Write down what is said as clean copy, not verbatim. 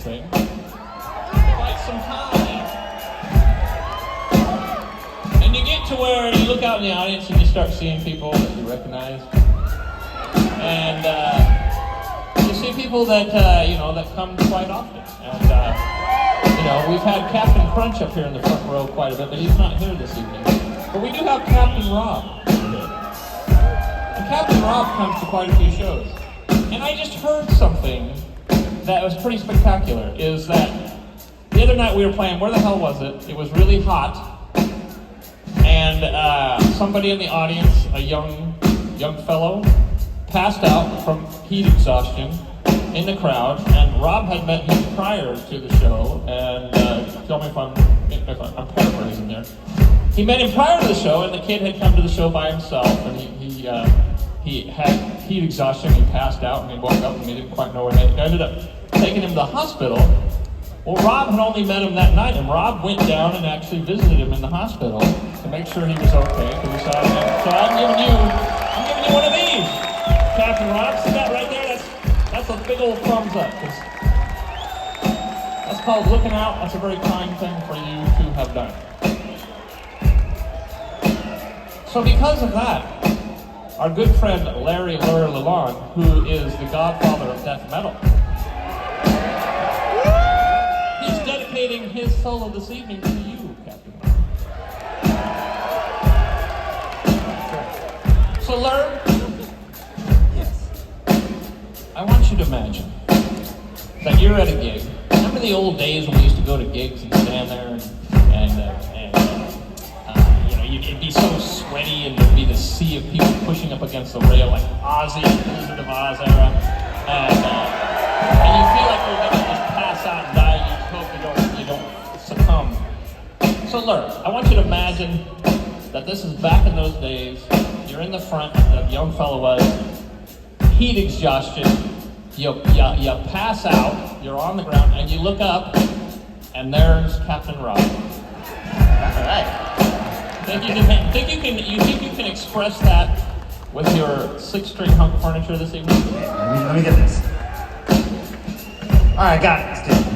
thing. Quite some time. And you get to where you look out in the audience and you start seeing people that you recognize. And you see people that, that come quite often. And, we've had Captain Crunch up here in the front row quite a bit, but he's not here this evening. But we do have Captain Rob. And Captain Rob comes to quite a few shows. And I just heard something that was pretty spectacular, is that the other night we were playing, where the hell was it? It was really hot. And somebody in the audience, a young fellow, passed out from heat exhaustion in the crowd, and Rob had met him prior to the show, and tell me if I'm paraphrasing there. He met him prior to the show, and the kid had come to the show by himself, and he had heat exhaustion. He passed out, and he woke up, and he didn't quite know where he ended up taking him to the hospital. Well, Rob had only met him that night, and Rob went down and actually visited him in the hospital to make sure he was okay. So I'm giving you one of these, Captain Rob. See that right there? That's a big old thumbs up. That's called looking out. That's a very kind thing for you to have done. So because of that, our good friend Ler Solo, who is the godfather of death metal, he's dedicating his solo this evening to you, Captain Rob. So Ler, I want you to imagine that you're at a gig. Remember the old days when we used to go to gigs and stand there and you'd be so sweaty and there'd be the sea of people pushing up against the rail like Ozzy, Wizard of Oz era, and you feel like you're gonna just pass out and die. And you don't succumb. So Ler, I want you to imagine that this is back in those days. You're in the front, that young fellow was. Heat exhaustion, you pass out, you're on the ground, and you look up, and there's Captain Rob. All right. Think you can express that with your 6-string hunk of furniture this evening? Let me get this. All right, got it. Let's do it.